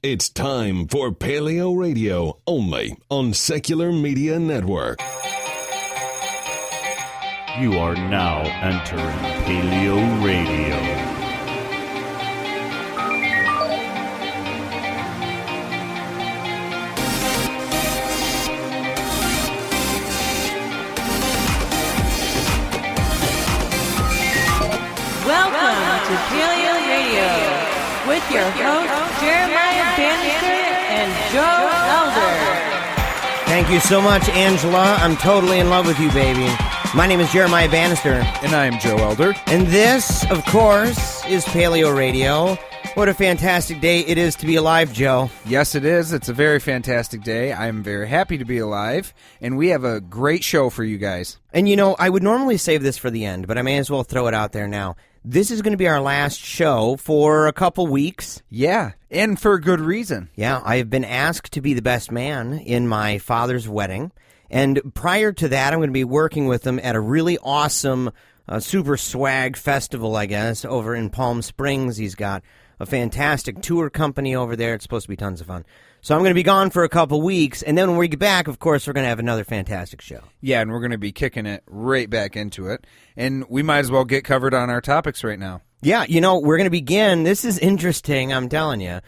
It's time for PaleoRadio, only on Secular Media Network. You are now entering PaleoRadio. Welcome to PaleoRadio with your hosts Jeremiah Bannister and Joe Elder. Thank you so much, Angela. I'm totally in love with you, baby. My name is Jeremiah Bannister. And I am Joe Elder. And this, of course, is PaleoRadio. What a fantastic day it is to be alive, Joe. Yes, it is. It's a very fantastic day. I'm very happy to be alive, and we have a great show for you guys. And you know, I would normally save this for the end, but I may as well throw it out there now. This is going to be our last show for a couple weeks. Yeah, and for good reason. Yeah, I have been asked to be the best man in my father's wedding. And prior to that, I'm going to be working with them at a really awesome super swag festival, I guess, over in Palm Springs. He's got a fantastic tour company over there. It's supposed to be tons of fun. So I'm going to be gone for a couple weeks, and then when we get back, of course, we're going to have another fantastic show. Yeah, and we're going to be kicking it right back into it, and we might as well get covered on our topics right now. Yeah, you know, we're going to begin. This is interesting, I'm telling you.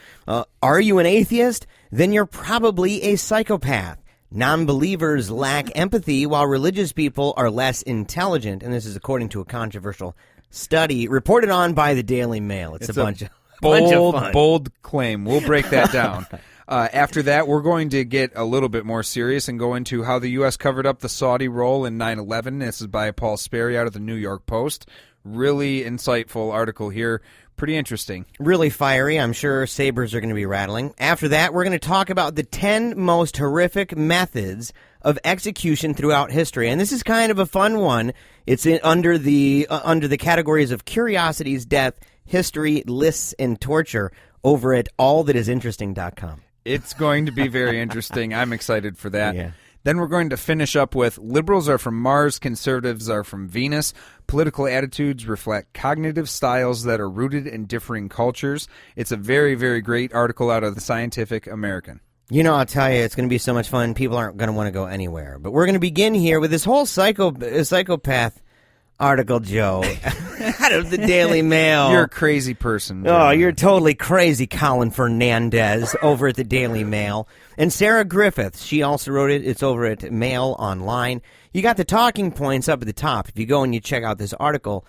Are you an atheist? Then you're probably a psychopath. Non-believers lack empathy, while religious people are less intelligent, and this is according to a controversial study reported on by the Daily Mail. It's a bunch of fun. Bold claim. We'll break that down. After that, we're going to get a little bit more serious and go into how the U.S. covered up the Saudi role in 9/11. This is by Paul Sperry out of the New York Post. Really insightful article here. Pretty interesting. Really fiery. I'm sure sabers are going to be rattling. After that, we're going to talk about the 10 most horrific methods of execution throughout history. And this is kind of a fun one. It's under the categories of curiosities, death, history, lists, and torture over at allthatisinteresting.com. It's going to be very interesting. I'm excited for that. Yeah. Then we're going to finish up with liberals are from Mars, conservatives are from Venus. Political attitudes reflect cognitive styles that are rooted in differing cultures. It's a very, very great article out of the Scientific American. You know, I'll tell you, it's going to be so much fun. People aren't going to want to go anywhere. But we're going to begin here with this whole psychopath article, Joe, out of the Daily Mail. You're a crazy person. Oh, you're totally crazy, Colin Fernandez, over at the Daily Mail. And Sarah Griffith, she also wrote it. It's over at Mail Online. You got the talking points up at the top. If you go and you check out this article,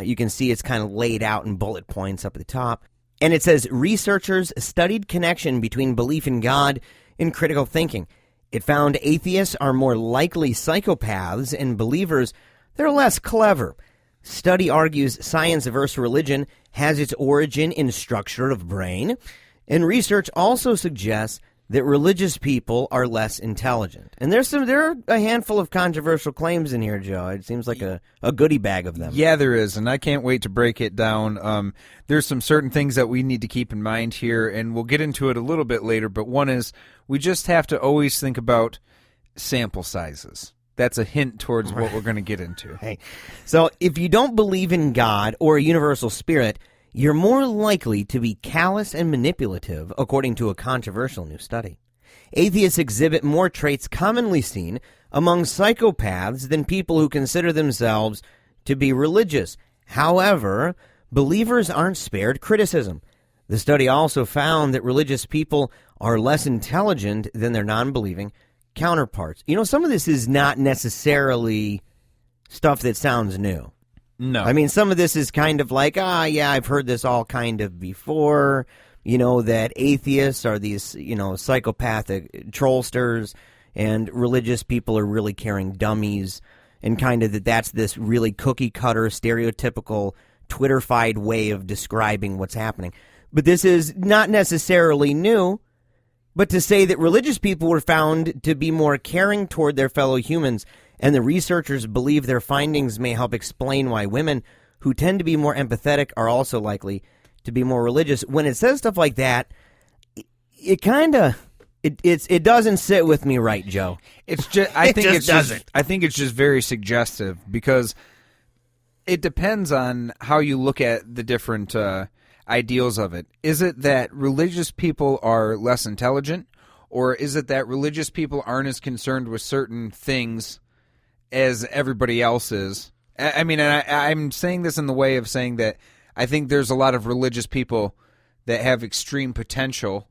you can see it's kind of laid out in bullet points up at the top. And it says, researchers studied connection between belief in God and critical thinking. It found atheists are more likely psychopaths and believers they're less clever. Study argues science-averse religion has its origin in structure of brain, and research also suggests that religious people are less intelligent. And there are a handful of controversial claims in here, Joe. It seems like a goodie bag of them. Yeah, there is, and I can't wait to break it down. There's some certain things that we need to keep in mind here, and we'll get into it a little bit later, but one is we just have to always think about sample sizes. That's a hint towards what we're going to get into. Hey, so if you don't believe in God or a universal spirit, you're more likely to be callous and manipulative, according to a controversial new study. Atheists exhibit more traits commonly seen among psychopaths than people who consider themselves to be religious. However, believers aren't spared criticism. The study also found that religious people are less intelligent than their non-believing counterparts. You know, some of this is not necessarily stuff that sounds new. No. I mean, some of this is kind of like, yeah, I've heard this all kind of before, you know, that atheists are these, you know, psychopathic trollsters and religious people are really caring dummies, and kind of that's this really cookie-cutter, stereotypical, Twitter-fied way of describing what's happening. But this is not necessarily new. But to say that religious people were found to be more caring toward their fellow humans, and the researchers believe their findings may help explain why women who tend to be more empathetic are also likely to be more religious. When it says stuff like that, it doesn't sit with me right, Joe. It's just I think it's just very suggestive because it depends on how you look at the different ideals of it. Is it that religious people are less intelligent, or is it that religious people aren't as concerned with certain things as everybody else is? I mean, and I'm saying this in the way of saying that I think there's a lot of religious people that have extreme potential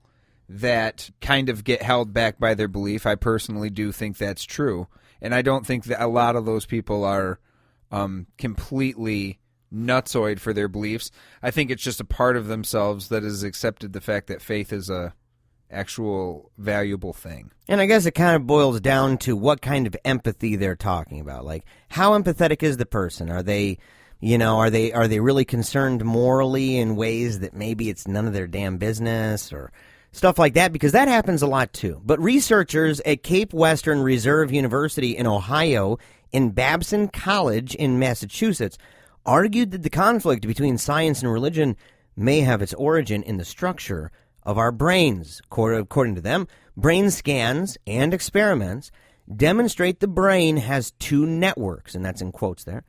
that kind of get held back by their belief. I personally do think that's true. And I don't think that a lot of those people are completely nutsoid for their beliefs. I think it's just a part of themselves that has accepted the fact that faith is a actual valuable thing. And I guess it kind of boils down to what kind of empathy they're talking about. Like, how empathetic is the person? Are they, are they really concerned morally in ways that maybe it's none of their damn business or stuff like that? Because that happens a lot too. But researchers at Cape Western Reserve University in Ohio and Babson College in Massachusetts argued that the conflict between science and religion may have its origin in the structure of our brains. According to them, brain scans and experiments demonstrate the brain has two networks, and that's in quotes there,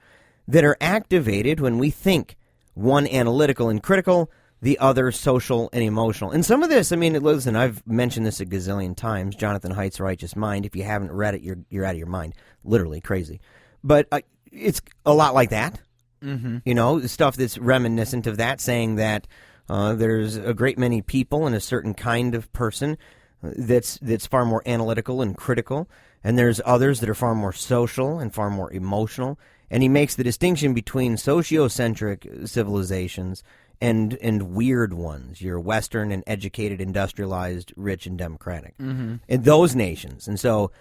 that are activated when we think, one analytical and critical, the other social and emotional. And some of this, I mean, listen, I've mentioned this a gazillion times, Jonathan Haidt's Righteous Mind. If you haven't read it, you're out of your mind. Literally crazy. But it's a lot like that. Mm-hmm. Stuff that's reminiscent of that, saying that there's a great many people and a certain kind of person that's far more analytical and critical, and there's others that are far more social and far more emotional. And he makes the distinction between sociocentric civilizations and weird ones, your Western and educated, industrialized, rich and democratic, in those nations. And so,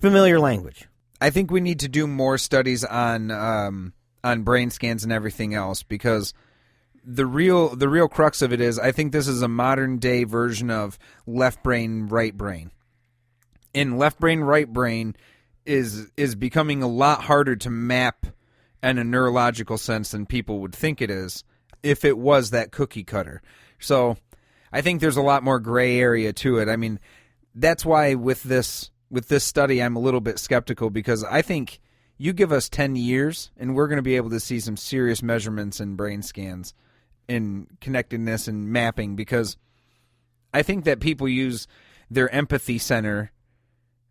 familiar language. I think we need to do more studies on brain scans and everything else, because the real crux of it is, I think this is a modern day version of left brain, right brain. And left brain, right brain is becoming a lot harder to map in a neurological sense than people would think it is if it was that cookie cutter. So I think there's a lot more gray area to it. I mean, that's why with this study I'm a little bit skeptical, because I think you give us 10 years and we're going to be able to see some serious measurements in brain scans in connectedness and mapping, because I think that people use their empathy center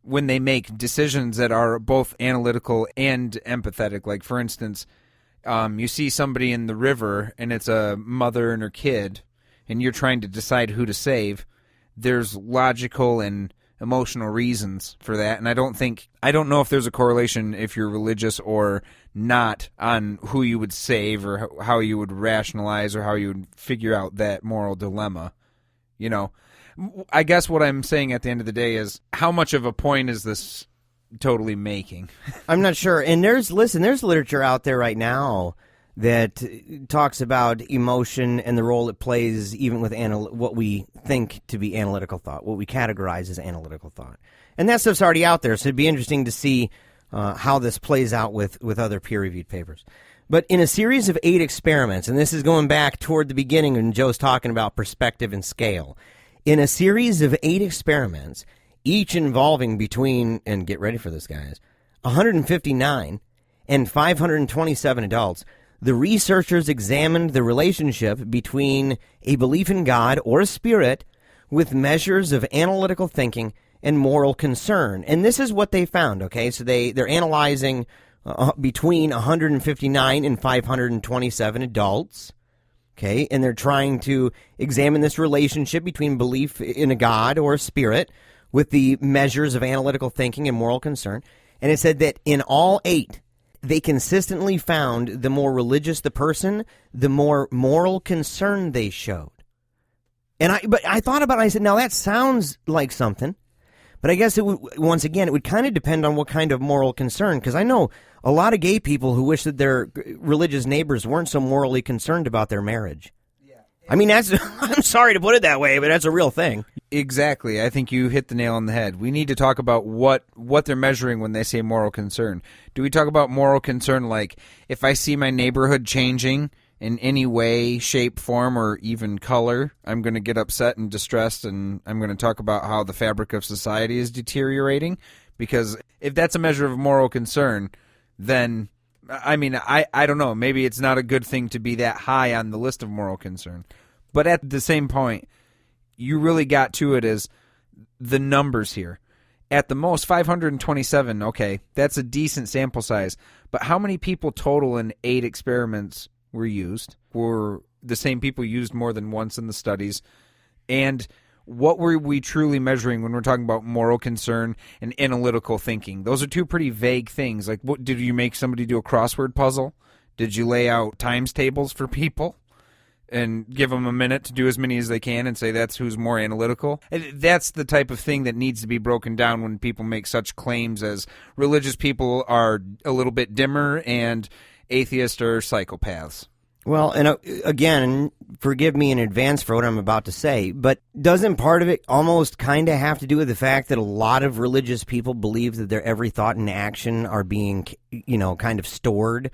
when they make decisions that are both analytical and empathetic. Like, for instance, you see somebody in the river and it's a mother and her kid, and you're trying to decide who to save. There's logical and emotional reasons for that, and I don't know if there's a correlation if you're religious or not on who you would save or how you would rationalize or how you would figure out that moral dilemma. I guess what I'm saying at the end of the day is, how much of a point is this totally making? I'm not sure. And there's literature out there right now that talks about emotion and the role it plays even with what we think to be analytical thought, what we categorize as analytical thought. And that stuff's already out there, so it'd be interesting to see how this plays out with other peer-reviewed papers. But in a series of 8 experiments, and this is going back toward the beginning when Joe's talking about perspective and scale, in a series of 8 experiments, each involving between, and get ready for this, guys, 159 and 527 adults, the researchers examined the relationship between a belief in God or a spirit with measures of analytical thinking and moral concern. And this is what they found, okay? So they're analyzing between 159 and 527 adults, okay? And they're trying to examine this relationship between belief in a God or a spirit with the measures of analytical thinking and moral concern. And it said that in all 8, they consistently found the more religious the person, the more moral concern they showed. But I thought about it, and I said, now that sounds like something, but I guess it would kind of depend on what kind of moral concern, because I know a lot of gay people who wish that their religious neighbors weren't so morally concerned about their marriage. I mean, I'm sorry to put it that way, but that's a real thing. Exactly. I think you hit the nail on the head. We need to talk about what they're measuring when they say moral concern. Do we talk about moral concern like, if I see my neighborhood changing in any way, shape, form, or even color, I'm going to get upset and distressed, and I'm going to talk about how the fabric of society is deteriorating? Because if that's a measure of moral concern, then I mean, I don't know. Maybe it's not a good thing to be that high on the list of moral concern. But at the same point, you really got to it as the numbers here. At the most, 527, okay, that's a decent sample size. But how many people total in 8 experiments were used? Were the same people used more than once in the studies? And what were we truly measuring when we're talking about moral concern and analytical thinking? Those are two pretty vague things. Like, what, did you make somebody do a crossword puzzle? Did you lay out times tables for people and give them a minute to do as many as they can and say that's who's more analytical? That's the type of thing that needs to be broken down when people make such claims as religious people are a little bit dimmer and atheists are psychopaths. Well, and again, forgive me in advance for what I'm about to say, but doesn't part of it almost kind of have to do with the fact that a lot of religious people believe that their every thought and action are being, kind of stored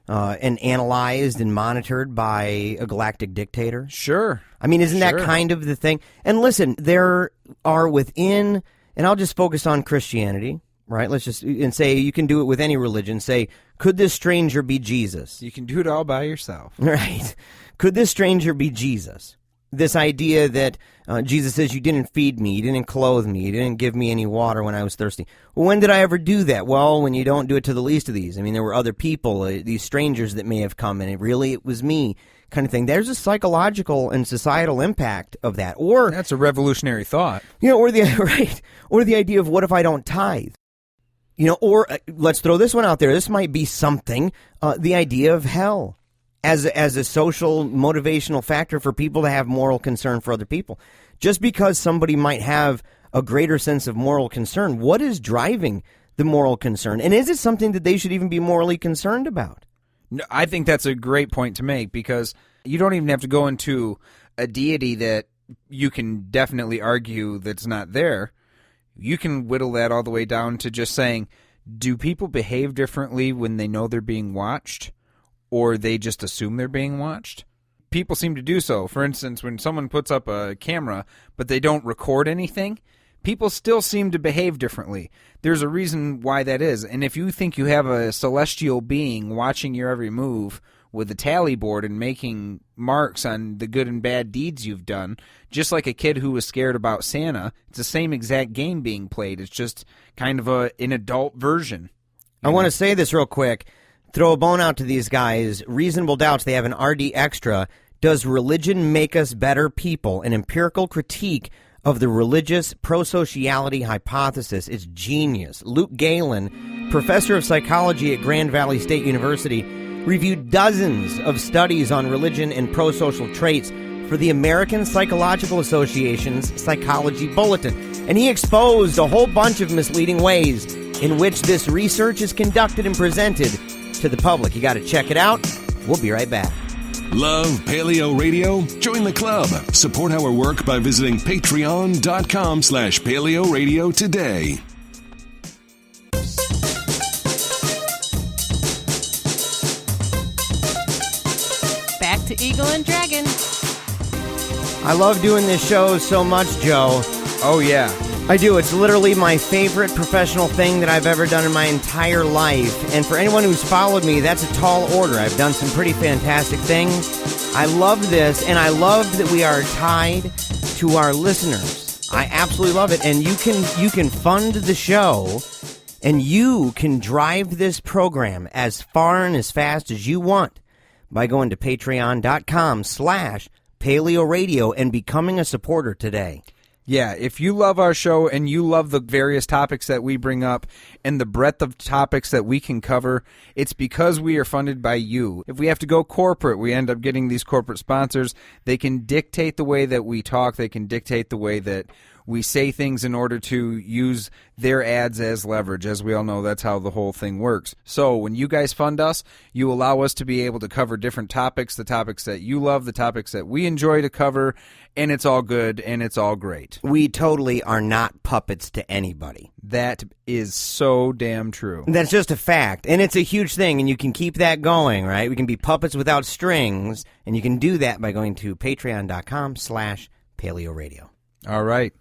and analyzed and monitored by a galactic dictator? Sure. I mean, isn't that kind of the thing? And listen, there are within, and I'll just focus on Christianity, right? Let's just, and say you can do it with any religion. Say, could this stranger be Jesus? You can do it all by yourself. Right. Could this stranger be Jesus? This idea that Jesus says, you didn't feed me, you didn't clothe me, you didn't give me any water when I was thirsty. Well, when did I ever do that? Well, when you don't do it to the least of these. I mean, there were other people, these strangers that may have come, and it was me kind of thing. There's a psychological and societal impact of that. Or that's a revolutionary thought. Or the idea of what if I don't tithe? Or let's throw this one out there. This might be something, the idea of hell as a social motivational factor for people to have moral concern for other people. Just because somebody might have a greater sense of moral concern, what is driving the moral concern? And is it something that they should even be morally concerned about? No, I think that's a great point to make, because you don't even have to go into a deity that you can definitely argue that's not there. You can whittle that all the way down to just saying, do people behave differently when they know they're being watched, or they just assume they're being watched? People seem to do so. For instance, when someone puts up a camera, but they don't record anything, people still seem to behave differently. There's a reason why that is. And if you think you have a celestial being watching your every move with a tally board and making marks on the good and bad deeds you've done, just like a kid who was scared about Santa, it's the same exact game being played. It's just kind of an adult version. I want to say this real quick. Throw a bone out to these guys. Reasonable Doubts, they have an RD Extra. Does religion make us better people? An empirical critique of the religious pro-sociality hypothesis. It's genius. Luke Galen, professor of psychology at Grand Valley State University, reviewed dozens of studies on religion and pro-social traits for the American Psychological Association's Psychology Bulletin. And he exposed a whole bunch of misleading ways in which this research is conducted and presented to the public. You got to check it out. We'll be right back. Love Paleo Radio? Join the club. Support our work by visiting patreon.com/Paleo Radio today. Back to Eagle and Dragon. I love doing this show so much, Joe. Oh, yeah. I do. It's literally my favorite professional thing that I've ever done in my entire life. And for anyone who's followed me, that's a tall order. I've done some pretty fantastic things. I love this, and I love that we are tied to our listeners. I absolutely love it. And you can fund the show, and you can drive this program as far and as fast as you want by going to patreon.com/PaleoRadio and becoming a supporter today. Yeah, if you love our show and you love the various topics that we bring up and the breadth of topics that we can cover, it's because we are funded by you. If we have to go corporate, we end up getting these corporate sponsors. They can dictate the way that we talk. They can dictate the way that we say things in order to use their ads as leverage. As we all know, that's how the whole thing works. So when you guys fund us, you allow us to be able to cover different topics, the topics that you love, the topics that we enjoy to cover, and it's all good and it's all great. We totally are not puppets to anybody. That is so damn true. That's just a fact, and it's a huge thing, and you can keep that going, right? We can be puppets without strings, and you can do that by going to patreon.com/PaleoRadio. All right.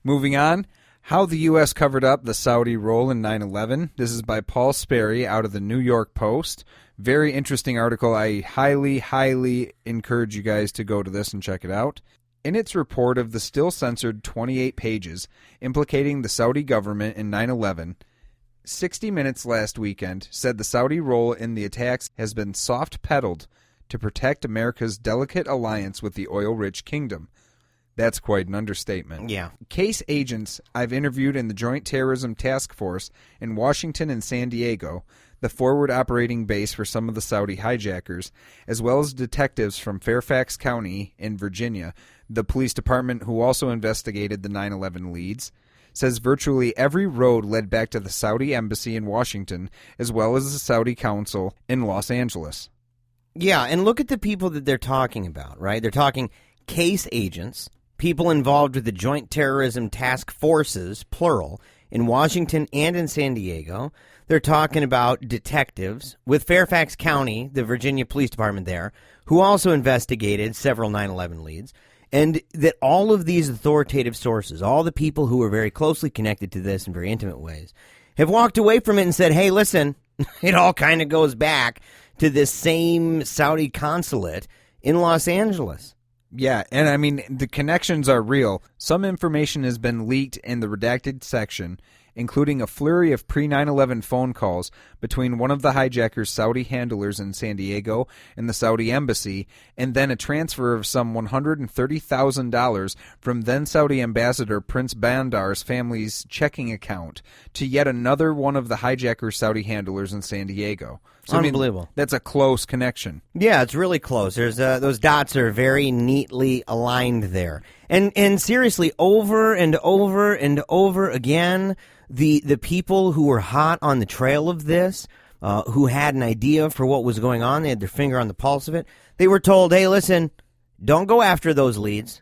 Moving on, How the U.S. Covered Up the Saudi Role in 9/11. This is by Paul Sperry out of the New York Post. Very interesting article. I highly, highly encourage you guys to go to this and check it out. In its report of the still censored 28 pages implicating the Saudi government in 9/11, 60 Minutes last weekend said the Saudi role in the attacks has been soft-pedaled to protect America's delicate alliance with the oil-rich kingdom. That's quite an understatement. Yeah. Case agents I've interviewed in the Joint Terrorism Task Force in Washington and San Diego, the forward operating base for some of the Saudi hijackers, as well as detectives from Fairfax County in Virginia, the police department who also investigated the 9/11 leads, says virtually every road led back to the Saudi embassy in Washington, as well as the Saudi consul in Los Angeles. Yeah, and look at the people that they're talking about, right? They're talking case agents, people involved with the Joint Terrorism Task Forces, plural, in Washington and in San Diego. They're talking about detectives with Fairfax County, the Virginia Police Department there, who also investigated several 9/11 leads. And that all of these authoritative sources, all the people who are very closely connected to this in very intimate ways, have walked away from it and said, hey, listen, it all kind of goes back to this same Saudi consulate in Los Angeles. Yeah, and I mean, the connections are real. Some information has been leaked in the redacted section, including a flurry of pre-9/11 phone calls between one of the hijackers' Saudi handlers in San Diego and the Saudi embassy, and then a transfer of some $130,000 from then-Saudi ambassador Prince Bandar's family's checking account to yet another one of the hijackers' Saudi handlers in San Diego. So, Unbelievable. I mean, that's a close connection. Yeah, it's really close. There's those dots are very neatly aligned there. And seriously, over and over and over again, the people who were hot on the trail of this, who had an idea for what was going on, they had their finger on the pulse of it, they were told, hey, listen, don't go after those leads.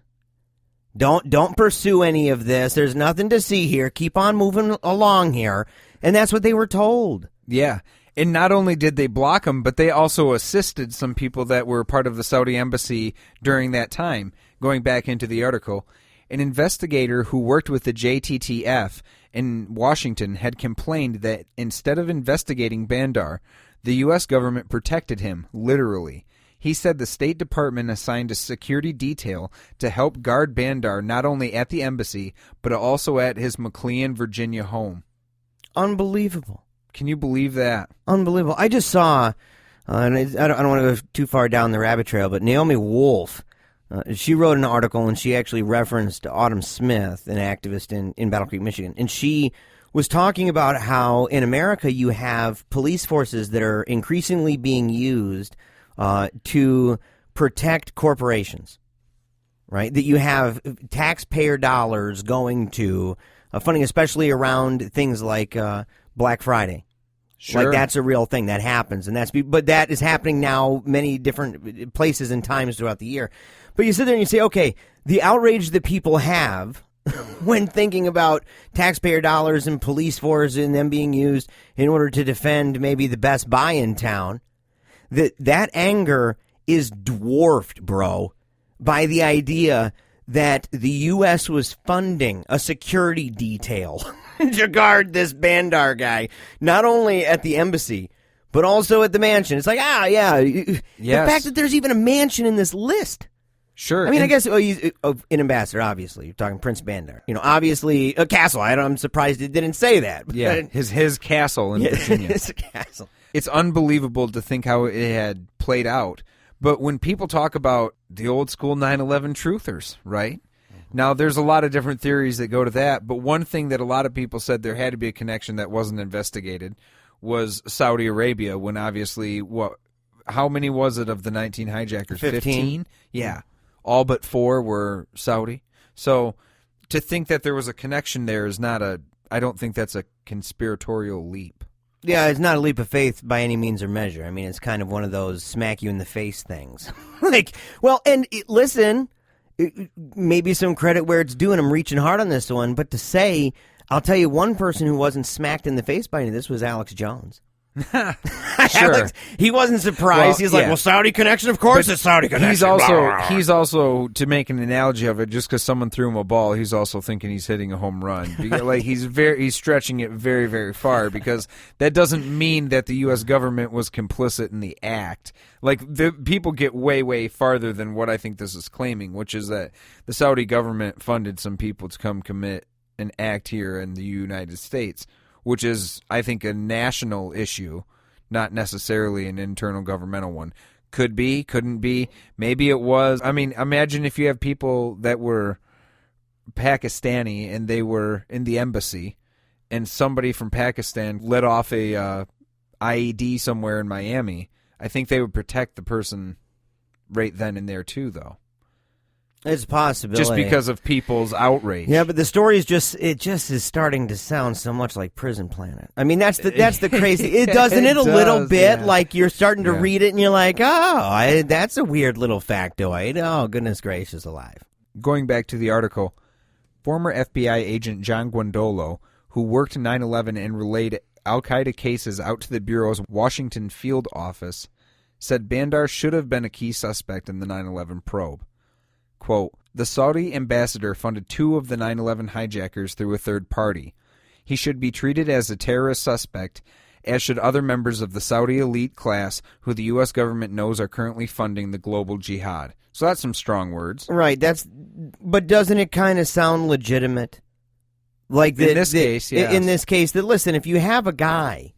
Don't pursue any of this. There's nothing to see here. Keep on moving along here. And that's what they were told. Yeah. And not only did they block them, but they also assisted some people that were part of the Saudi embassy during that time. Going back into the article, an investigator who worked with the JTTF in Washington had complained that instead of investigating Bandar, the U.S. government protected him, literally. He said the State Department assigned a security detail to help guard Bandar not only at the embassy, but also at his McLean, Virginia home. Unbelievable. Can you believe that? Unbelievable. I just saw, and I don't want to go too far down the rabbit trail, but Naomi Wolf, she wrote an article and she actually referenced Autumn Smith, an activist in Battle Creek, Michigan. And she was talking about how in America you have police forces that are increasingly being used to protect corporations, right? That you have taxpayer dollars going to funding, especially around things like Black Friday. Sure. Like that's a real thing that happens, and but that is happening now many different places and times throughout the year. But you sit there and you say, okay, the outrage that people have when thinking about taxpayer dollars and police force and them being used in order to defend maybe the Best Buy in town, that anger is dwarfed, bro, by the idea that the U.S. was funding a security detail to guard this Bandar guy, not only at the embassy, but also at the mansion. It's like, yeah. Yes. The fact that there's even a mansion in this list. Sure. I mean, I guess he's an ambassador, obviously. You're talking Prince Bandar. Obviously, a castle. I'm surprised it didn't say that. Yeah, his castle in Virginia. His castle. It's unbelievable to think how it had played out. But when people talk about the old school 9/11 truthers, right? Now, there's a lot of different theories that go to that, but one thing that a lot of people said there had to be a connection that wasn't investigated was Saudi Arabia, when obviously, how many was it of the 19 hijackers? 15? Yeah. All but 4 were Saudi. So to think that there was a connection there is I don't think that's a conspiratorial leap. Yeah, it's not a leap of faith by any means or measure. I mean, it's kind of one of those smack you in the face things. Listen, maybe some credit where it's due, and I'm reaching hard on this one, but to say, I'll tell you one person who wasn't smacked in the face by any of this was Alex Jones. Sure. Alex, he wasn't surprised. He's like, yeah. well, Saudi connection? Of course it's Saudi connection. He's also, to make an analogy of it, just because someone threw him a ball, he's also thinking he's hitting a home run. Because, like, he's stretching it very, very far, because that doesn't mean that the U.S. government was complicit in the act. Like, the people get way, way farther than what I think this is claiming, which is that the Saudi government funded some people to come commit an act here in the United States, which is, I think, a national issue, not necessarily an internal governmental one. Could be, couldn't be. Maybe it was. I mean, imagine if you have people that were Pakistani and they were in the embassy, and somebody from Pakistan let off a IED somewhere in Miami. I think they would protect the person right then and there too, though. It's a possibility. Just because of people's outrage. Yeah, but the story is just is starting to sound so much like Prison Planet. I mean, that's the crazy. It doesn't it a little bit, yeah. like you're starting to read it and you're like, that's a weird little factoid. Oh, goodness gracious alive. Going back to the article, former FBI agent John Guandolo, who worked 9/11 and relayed Al-Qaeda cases out to the Bureau's Washington field office, said Bandar should have been a key suspect in the 9/11 probe. Quote, the Saudi ambassador funded 2 of the 9/11 hijackers through a third party. He should be treated as a terrorist suspect, as should other members of the Saudi elite class who the U.S. government knows are currently funding the global jihad. So that's some strong words. Right, but doesn't it kind of sound legitimate? Like in this case, yes. In this case, that listen, if you have a guy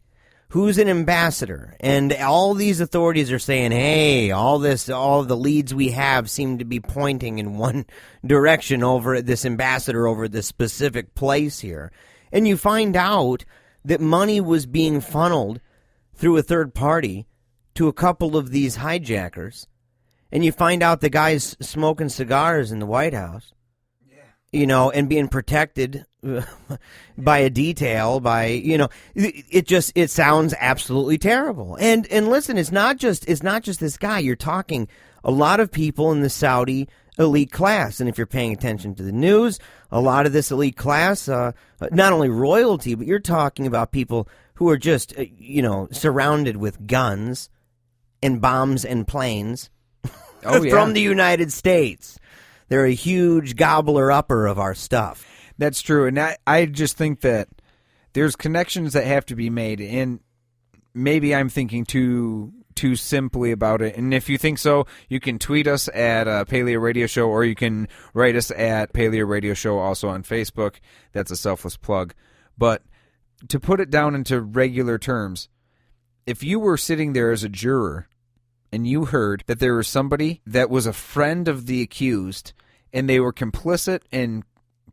who's an ambassador, and all these authorities are saying, hey, all the leads we have seem to be pointing in one direction over at this ambassador over at this specific place here. And you find out that money was being funneled through a third party to a couple of these hijackers. And you find out the guy's smoking cigars in the White House. And being protected by a detail, it sounds absolutely terrible. And listen, it's not just this guy. You're talking a lot of people in the Saudi elite class, and if you're paying attention to the news, a lot of this elite class, not only royalty, but you're talking about people who are just surrounded with guns and bombs and planes from the United States. They're a huge gobbler-upper of our stuff. That's true, and I just think that there's connections that have to be made, and maybe I'm thinking too simply about it. And if you think so, you can tweet us at PaleoRadio Show, or you can write us at PaleoRadio Show, also on Facebook. That's a selfless plug. But to put it down into regular terms, if you were sitting there as a juror and you heard that there was somebody that was a friend of the accused and they were complicit in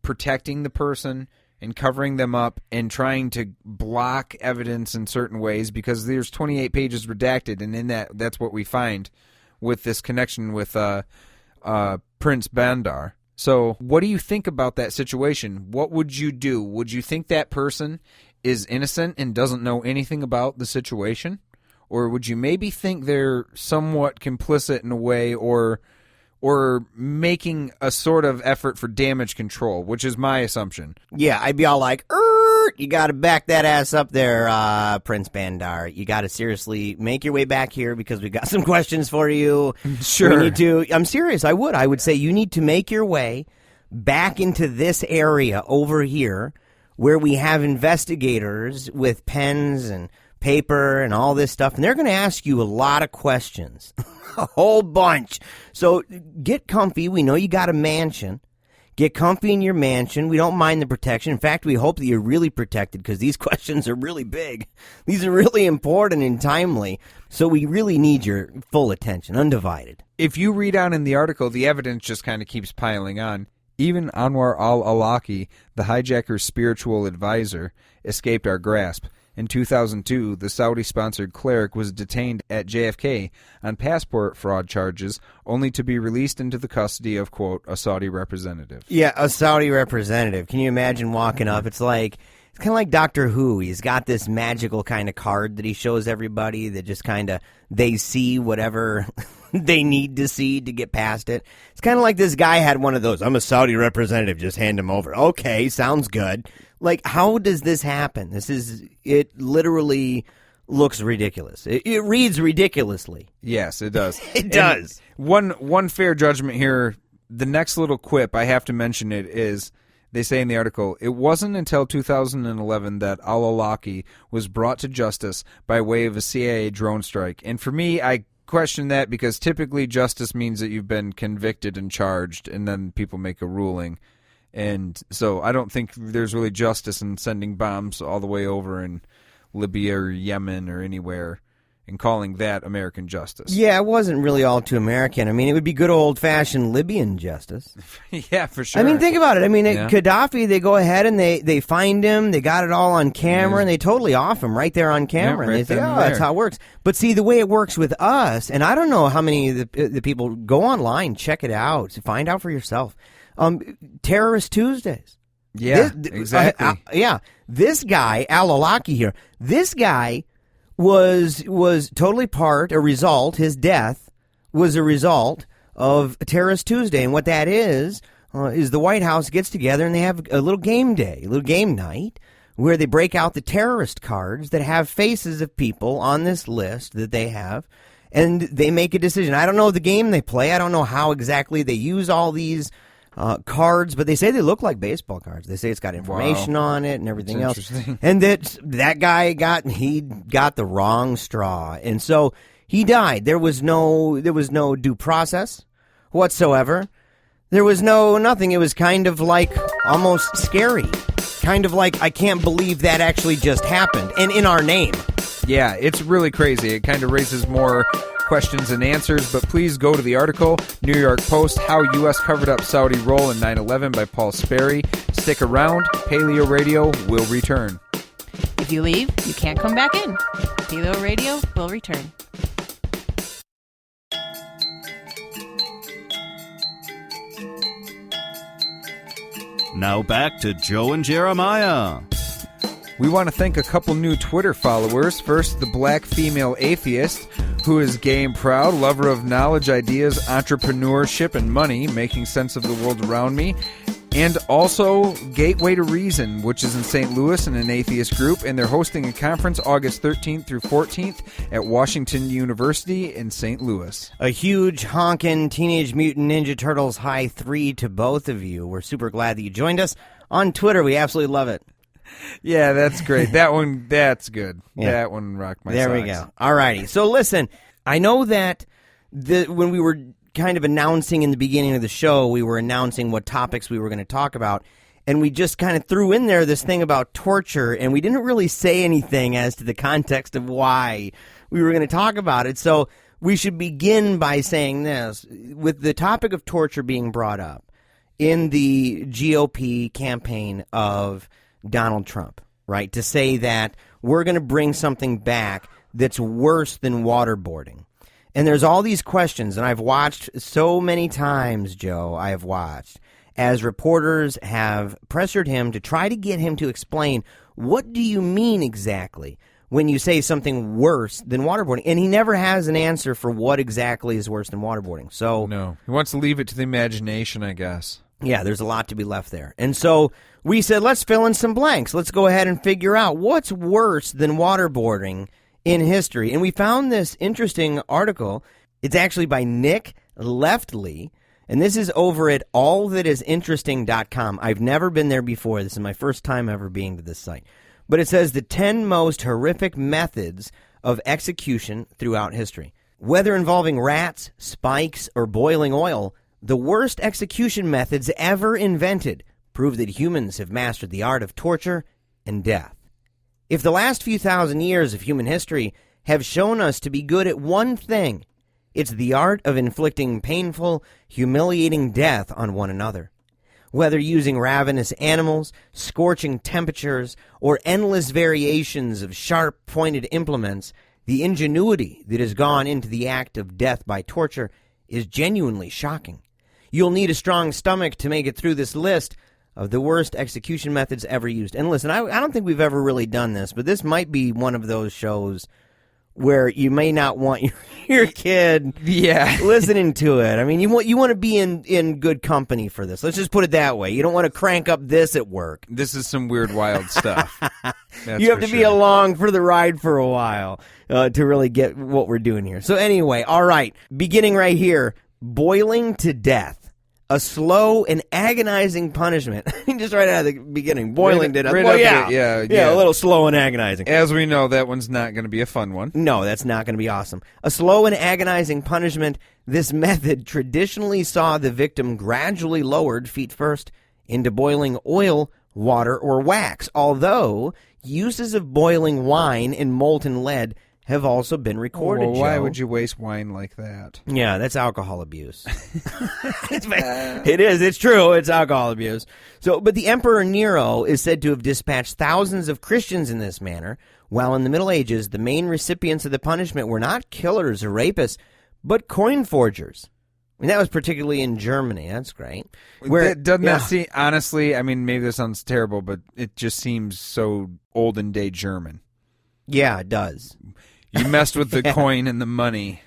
protecting the person and covering them up and trying to block evidence in certain ways, because there's 28 pages redacted, and in that's what we find with this connection with Prince Bandar. So what do you think about that situation? What would you do? Would you think that person is innocent and doesn't know anything about the situation? Or would you maybe think they're somewhat complicit in a way, or making a sort of effort for damage control, which is my assumption? Yeah, I'd be all like, you got to back that ass up there, Prince Bandar. You got to seriously make your way back here because we got some questions for you. Sure. We need to. I'm serious. I would say you need to make your way back into this area over here where we have investigators with pens and paper and all this stuff, and they're going to ask you a lot of questions, a whole bunch. So get comfy. We know you got a mansion. Get comfy in your mansion. We don't mind the protection. In fact, we hope that you're really protected because these questions are really big. These are really important and timely. So we really need your full attention, undivided. If you read on in the article, the evidence just kind of keeps piling on. Even Anwar al-Awlaki, the hijacker's spiritual advisor, escaped our grasp. In 2002, the Saudi-sponsored cleric was detained at JFK on passport fraud charges, only to be released into the custody of, quote, a Saudi representative. Yeah, a Saudi representative. Can you imagine walking up? It's kind of like Doctor Who. He's got this magical kind of card that he shows everybody that just kind of they see whatever they need to see to get past it. It's kind of like this guy had one of those. I'm a Saudi representative. Just hand him over. Okay, sounds good. Like, how does this happen? It literally looks ridiculous. It reads ridiculously. Yes, it does. It does. One fair judgment here. The next little quip, I have to mention it, is they say in the article, it wasn't until 2011 that al-Awlaki was brought to justice by way of a CIA drone strike. And for me, I question that because typically justice means that you've been convicted and charged, and then people make a ruling. And so I don't think there's really justice in sending bombs all the way over in Libya or Yemen or anywhere and calling that American justice. Yeah, it wasn't really all too American. I mean, it would be good old-fashioned Libyan justice. Yeah, for sure. I mean, think about it. I mean, Gaddafi, they go ahead and they find him. They got it all on camera, and they totally off him right there on camera. Yeah, right and they say, then oh, and that's there. how it works. But see, the way it works with us, and I don't know how many of the people go online, check it out, find out for yourself. Terrorist Tuesdays. Yeah, exactly. This guy, al-Awlaki here, this guy was totally his death was a result of Terrorist Tuesday. And what that is the White House gets together and they have a little game day, a little game night, where they break out the terrorist cards that have faces of people on this list that they have, and they make a decision. I don't know the game they play. I don't know how exactly they use all these cards, but they say they look like baseball cards. They say it's got information on it and everything else. And that guy got the wrong straw, and so he died. There was no due process whatsoever. There was nothing. It was kind of like almost scary, kind of like I can't believe that actually just happened, and in our name. Yeah, it's really crazy. It kind of raises more questions and answers, but please go to the article, New York Post, How U.S. Covered Up Saudi Role in 9/11 by Paul Sperry. Stick around. Paleo Radio will return. If you leave, you can't come back in. Paleo Radio will return. Now back to Joe and Jeremiah. We want to thank a couple new Twitter followers. First, the black female atheist, who is gay and proud, lover of knowledge, ideas, entrepreneurship, and money, making sense of the world around me. And also Gateway to Reason, which is in St. Louis and an atheist group, and they're hosting a conference August 13th through 14th at Washington University in St. Louis. A huge honkin' Teenage Mutant Ninja Turtles high 3 to both of you. We're super glad that you joined us on Twitter. We absolutely love it. Yeah, that's great. That's good. Yeah. That one rocked my There socks. we go. All righty. So listen, I know that when we were kind of announcing in the beginning of the show, we were announcing what topics we were going to talk about, and we just kind of threw in there this thing about torture, and we didn't really say anything as to the context of why we were going to talk about it. So we should begin by saying this. With the topic of torture being brought up in the GOP campaign of Donald Trump, right, to say that we're going to bring something back that's worse than waterboarding. And there's all these questions, and I've watched so many times, Joe, I have watched, as reporters have pressured him to try to get him to explain, what do you mean exactly when you say something worse than waterboarding? And he never has an answer for what exactly is worse than waterboarding. So No, he wants to leave it to the imagination, I guess. yeah, there's a lot to be left there. And so we said, let's fill in some blanks. Let's go ahead and figure out what's worse than waterboarding in history. And we found this interesting article. It's actually by Nick Leftley, and this is over at allthatisinteresting.com. I've never been there before. This is my first time ever being to this site. But it says the 10 most horrific methods of execution throughout history. Whether involving rats, spikes, or boiling oil, the worst execution methods ever invented prove that humans have mastered the art of torture and death. If the last few thousand years of human history have shown us to be good at one thing, it's the art of inflicting painful, humiliating death on one another. Whether using ravenous animals, scorching temperatures, or endless variations of sharp-pointed implements, the ingenuity that has gone into the act of death by torture is genuinely shocking. You'll need a strong stomach to make it through this list of the worst execution methods ever used. And listen, I don't think we've ever really done this, but this might be one of those shows where you may not want your kid listening to it. I mean, you want to be in good company for this. Let's just put it that way. You don't want to crank up this at work. This is some weird, wild stuff. That's You have for to be sure. along for the ride for a while to really get what we're doing here. So anyway, all right, beginning right here, boiling to death. A slow and agonizing punishment. Just right out of the beginning, boiling to death. right Well, up yeah, there, a little slow and agonizing. As we know, that one's not going to be a fun one. No, that's not going to be awesome. A slow and agonizing punishment. This method traditionally saw the victim gradually lowered feet first into boiling oil, water, or wax, although uses of boiling wine and molten lead have also been recorded. Well, why Joe. would you waste wine like that? Yeah, that's alcohol abuse. It is. It's true. It's alcohol abuse. So, but the Emperor Nero is said to have dispatched thousands of Christians in this manner, while in the Middle Ages, the main recipients of the punishment were not killers or rapists, but coin forgers. And that was particularly in Germany. That's great. That doesn't that seem, honestly, I mean, maybe this sounds terrible, but it just seems so olden day German. Yeah, it does. You messed with the coin and the money.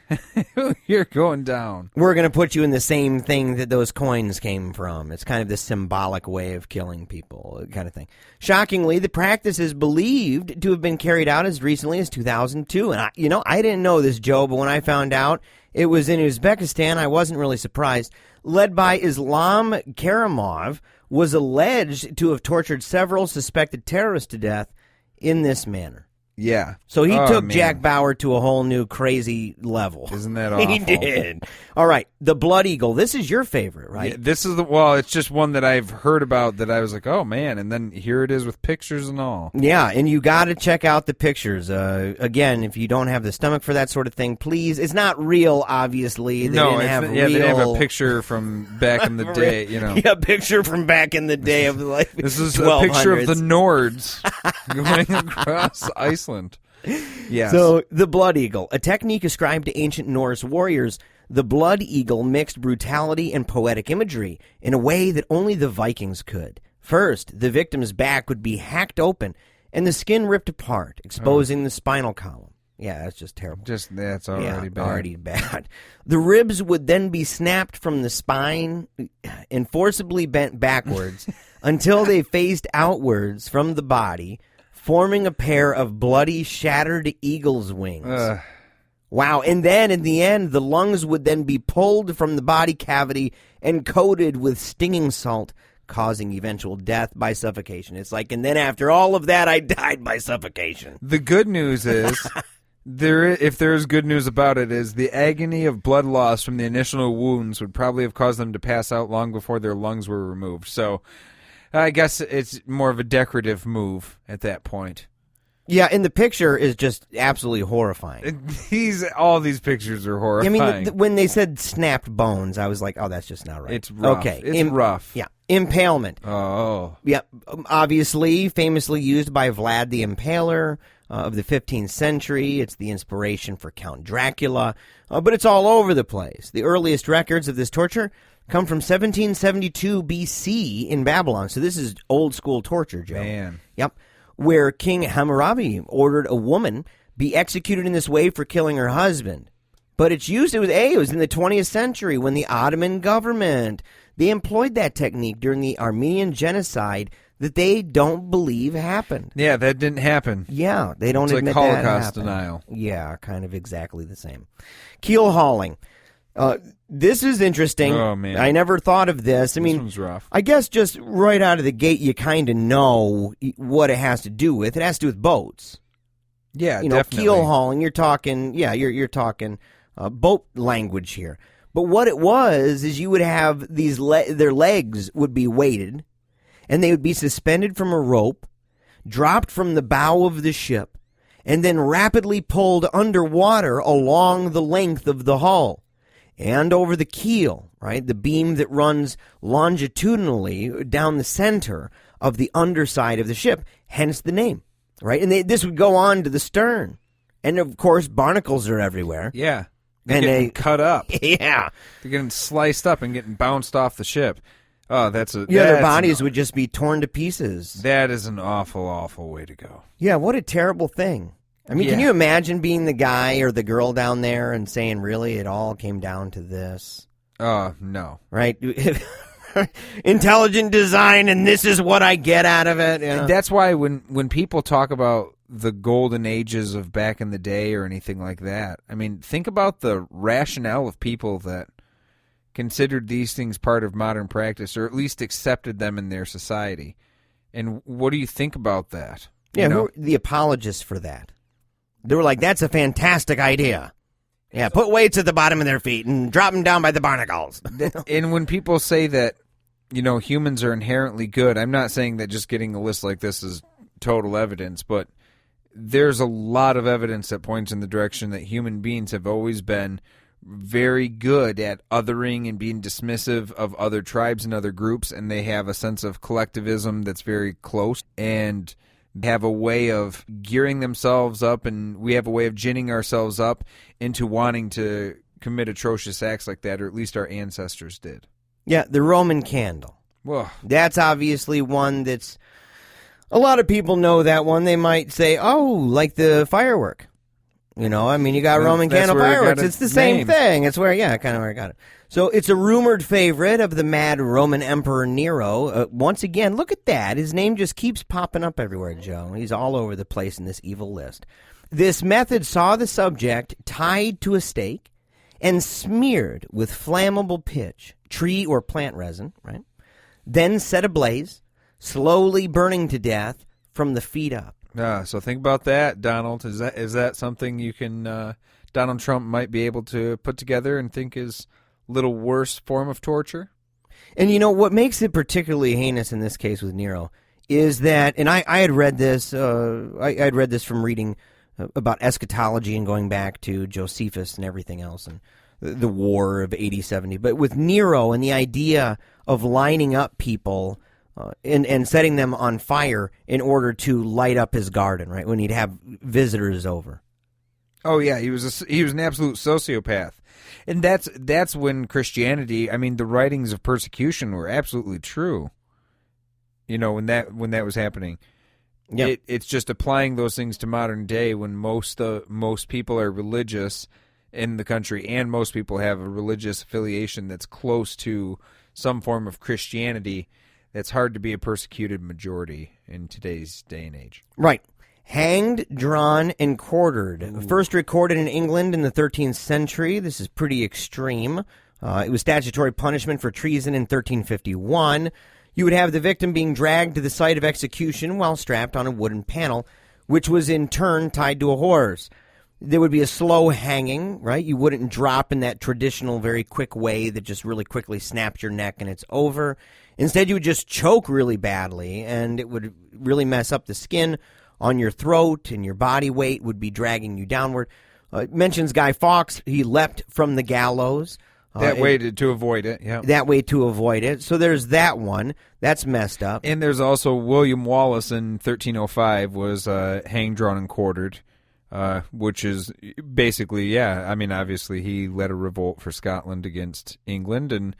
You're going down. We're going to put you in the same thing that those coins came from. It's kind of the symbolic way of killing people, kind of thing. Shockingly, the practice is believed to have been carried out as recently as 2002. And, I didn't know this, Joe, but when I found out it was in Uzbekistan, I wasn't really surprised. Led by Islam Karimov, was alleged to have tortured several suspected terrorists to death in this manner. Yeah. So he took man. Jack Bauer to a whole new crazy level. Isn't that awful? He did. All right, the Blood Eagle. This is your favorite, right? Yeah, this is it's just one that I've heard about that I was like, oh man, and then here it is with pictures and all. Yeah, and you got to check out the pictures. Again, if you don't have the stomach for that sort of thing, please. It's not real, obviously. They didn't have they didn't have real- a picture from back in the day, Yeah, a picture from back in the day of the This is a picture of the Nords going across Iceland. Yes. So, the Blood Eagle, a technique ascribed to ancient Norse warriors, the Blood Eagle mixed brutality and poetic imagery in a way that only the Vikings could. First, the victim's back would be hacked open and the skin ripped apart, exposing the spinal column. Yeah, that's just terrible. That's already bad. Already bad. The ribs would then be snapped from the spine and forcibly bent backwards until they faced outwards from the body, forming a pair of bloody, shattered eagle's wings. Wow. And then, in the end, the lungs would then be pulled from the body cavity and coated with stinging salt, causing eventual death by suffocation. It's like, and then after all of that, I died by suffocation. The good news is, if there is good news about it, is the agony of blood loss from the initial wounds would probably have caused them to pass out long before their lungs were removed. So I guess it's more of a decorative move at that point. Yeah, and the picture is just absolutely horrifying. All these pictures are horrifying. I mean, when they said snapped bones, I was like, oh, that's just not right. It's rough. Okay. It's rough. Yeah. Impalement. Oh. Yeah. Obviously, famously used by Vlad the Impaler of the 15th century. It's the inspiration for Count Dracula. But it's all over the place. The earliest records of this torture come from 1772 BC in Babylon. So this is old school torture, Joe. Man. Yep. Where King Hammurabi ordered a woman be executed in this way for killing her husband. But it was in the 20th century when the Ottoman government, they employed that technique during the Armenian genocide that they don't believe happened. Yeah, that didn't happen. Yeah, they don't It's admit like that Holocaust happened. denial. Yeah, kind of exactly the same. Keel hauling. This is interesting. Oh, man. I never thought of this. I This mean, one's rough. I guess just right out of the gate, you kind of know what it has to do with. It has to do with boats. Yeah, Definitely. Keel hauling. You're talking. Yeah, you're talking boat language here. But what it was is you would have these. Their legs would be weighted, and they would be suspended from a rope, dropped from the bow of the ship, and then rapidly pulled underwater along the length of the hull and over the keel, right? The beam that runs longitudinally down the center of the underside of the ship, hence the name, right? And this would go on to the stern. And, of course, barnacles are everywhere. Yeah. They're And getting cut up. Yeah. They're getting sliced up and getting bounced off the ship. Oh, their bodies would just be torn to pieces. That is an awful, awful way to go. Yeah, what a terrible thing. I mean, Can you imagine being the guy or the girl down there and saying, really, it all came down to this? No. Right? intelligent design, and this is what I get out of it. You know? That's why when people talk about the golden ages of back in the day or anything like that, I mean, think about the rationale of people that considered these things part of modern practice, or at least accepted them in their society. And what do you think about that? Yeah, who are the apologists for that? They were like, that's a fantastic idea. Yeah, put weights at the bottom of their feet and drop them down by the barnacles. And when people say that, humans are inherently good, I'm not saying that just getting a list like this is total evidence, but there's a lot of evidence that points in the direction that human beings have always been very good at othering and being dismissive of other tribes and other groups, and they have a sense of collectivism that's very close, and have a way of gearing themselves up, and we have a way of ginning ourselves up into wanting to commit atrocious acts like that, or at least our ancestors did. Yeah, the Roman candle. Whoa. That's obviously one that's... A lot of people know that one. They might say, oh, like the firework. You got Roman candle fireworks. It's the same thing. It's where, kind of where I got it. So it's a rumored favorite of the mad Roman Emperor Nero. Once again, look at that. His name just keeps popping up everywhere, Joe. He's all over the place in this evil list. This method saw the subject tied to a stake and smeared with flammable pitch, tree or plant resin, right? Then set ablaze, slowly burning to death from the feet up. So think about that, Donald. Is that something you can Donald Trump might be able to put together and think is a little worse form of torture? And what makes it particularly heinous in this case with Nero is that, and I had read this, I had read this from reading about eschatology and going back to Josephus and everything else and the war of 80-70. But with Nero and the idea of lining up people and setting them on fire in order to light up his garden, right, when he'd have visitors over. Oh yeah, he was an absolute sociopath, and that's when Christianity. I mean, the writings of persecution were absolutely true. When that was happening. Yep. It's just applying those things to modern day when most people are religious in the country, and most people have a religious affiliation that's close to some form of Christianity. It's hard to be a persecuted majority in today's day and age. Right. Hanged, drawn, and quartered. Ooh. First recorded in England in the 13th century. This is pretty extreme. It was statutory punishment for treason in 1351. You would have the victim being dragged to the site of execution while strapped on a wooden panel, which was in turn tied to a horse. There would be a slow hanging, right? You wouldn't drop in that traditional, very quick way that just really quickly snaps your neck and it's over. Instead, you would just choke really badly, and it would really mess up the skin on your throat, and your body weight would be dragging you downward. It mentions Guy Fawkes. He leapt from the gallows. That way to avoid it, yeah. That way to avoid it. So there's that one. That's messed up. And there's also William Wallace in 1305 was hanged, drawn, and quartered, which is basically, obviously he led a revolt for Scotland against England, and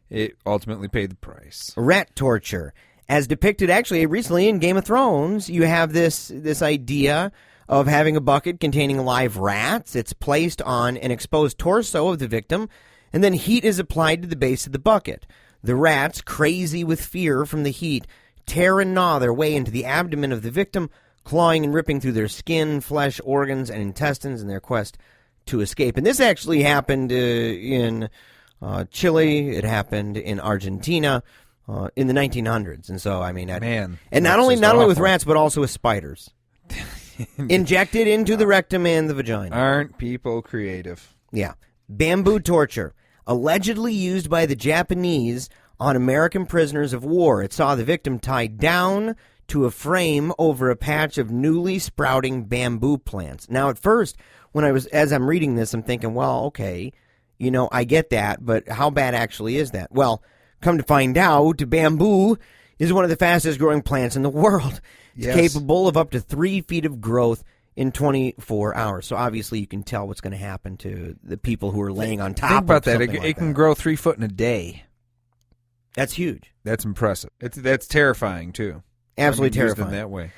it ultimately paid the price. Rat torture. As depicted actually recently in Game of Thrones, you have this idea of having a bucket containing live rats. It's placed on an exposed torso of the victim, and then heat is applied to the base of the bucket. The rats, crazy with fear from the heat, tear and gnaw their way into the abdomen of the victim, clawing and ripping through their skin, flesh, organs, and intestines in their quest to escape. And this actually happened in Chile. It happened in Argentina in the 1900s. And so, I mean, and not only with rats, but also with spiders. Injected into the rectum and the vagina. Aren't people creative? Yeah. Bamboo torture, allegedly used by the Japanese on American prisoners of war. It saw the victim tied down to a frame over a patch of newly sprouting bamboo plants. Now, at first, as I'm reading this, I'm thinking, well, okay, I get that, but how bad actually is that? Well, come to find out, bamboo is one of the fastest growing plants in the world. It's capable of up to 3 feet of growth in 24 hours. So obviously you can tell what's going to happen to the people who are laying on top Think about of that. something It can grow 3 foot in a day. That's huge. That's impressive. That's terrifying, too. Absolutely terrifying. Used in that way.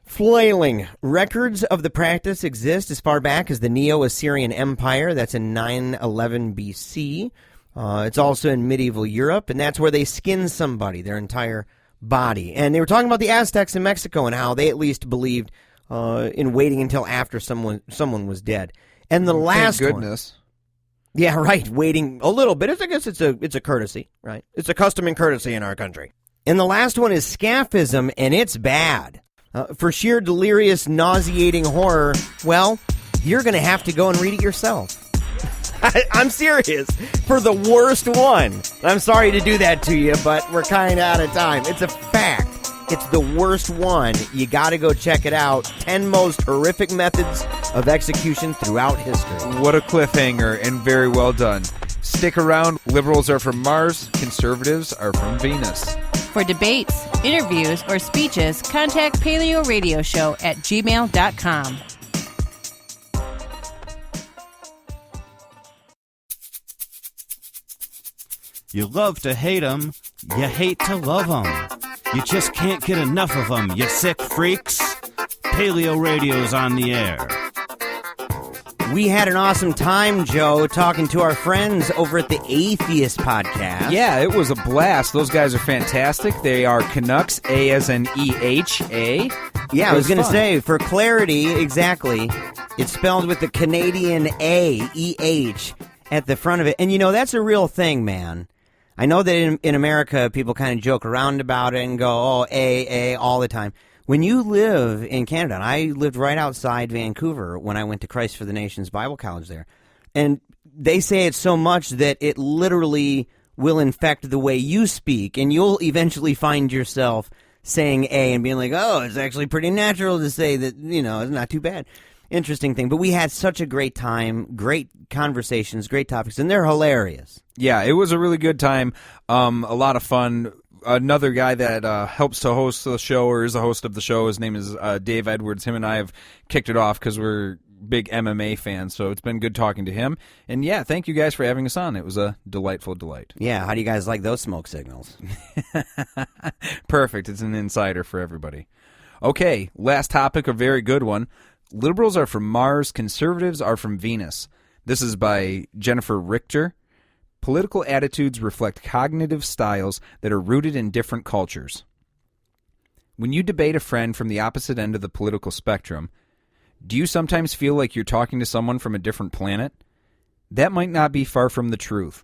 Flailing. Records of the practice exist as far back as the Neo-Assyrian Empire. That's in 911 BC. It's also in medieval Europe, and that's where they skinned somebody, their entire body. And they were talking about the Aztecs in Mexico and how they at least believed in waiting until after someone was dead. And the last Thank goodness. one, yeah, right, waiting a little bit. I guess it's a courtesy, right? It's a custom and courtesy in our country. And the last one is scaphism, and it's bad. For sheer delirious, nauseating horror, well, you're going to have to go and read it yourself. I'm serious. For the worst one. I'm sorry to do that to you, but we're kind of out of time. It's a fact. It's the worst one. You got to go check it out. 10 most horrific methods of execution throughout history. What a cliffhanger, and very well done. Stick around. Liberals are from Mars. Conservatives are from Venus. For debates, interviews, or speeches, contact PaleoRadio@gmail.com. You love to hate 'em, you hate to love 'em. You just can't get enough of 'em, you sick freaks. Paleo Radio's on the air. We had an awesome time, Joe, talking to our friends over at the Atheists podcast. Yeah, it was a blast. Those guys are fantastic. They are Canucks, A as in E-H-A. Yeah, I was going to say, for clarity, exactly, it's spelled with the Canadian A, E-H, at the front of it. And, you know, that's a real thing, man. I know that in America, people kind of joke around about it and go, oh, A, all the time. When you live in Canada, and I lived right outside Vancouver when I went to Christ for the Nations Bible College there, and they say it so much that it literally will infect the way you speak, and you'll eventually find yourself saying A and being like, oh, it's actually pretty natural to say that, you know, it's not too bad. Interesting thing. But we had such a great time, great conversations, great topics, and they're hilarious. Yeah, it was a really good time, a lot of fun. Another guy that helps to host the show, or is a host of the show, his name is Dave Edwards. Him and I have kicked it off because we're big MMA fans, so it's been good talking to him. And yeah, thank you guys for having us on. It was a delightful delight. Yeah, how do you guys like those smoke signals? Perfect. It's an insider for everybody. Okay, last topic, a very good one. Liberals are from Mars, conservatives are from Venus. This is by Jennifer Richter. Political attitudes reflect cognitive styles that are rooted in different cultures. When you debate a friend from the opposite end of the political spectrum, do you sometimes feel like you're talking to someone from a different planet? That might not be far from the truth.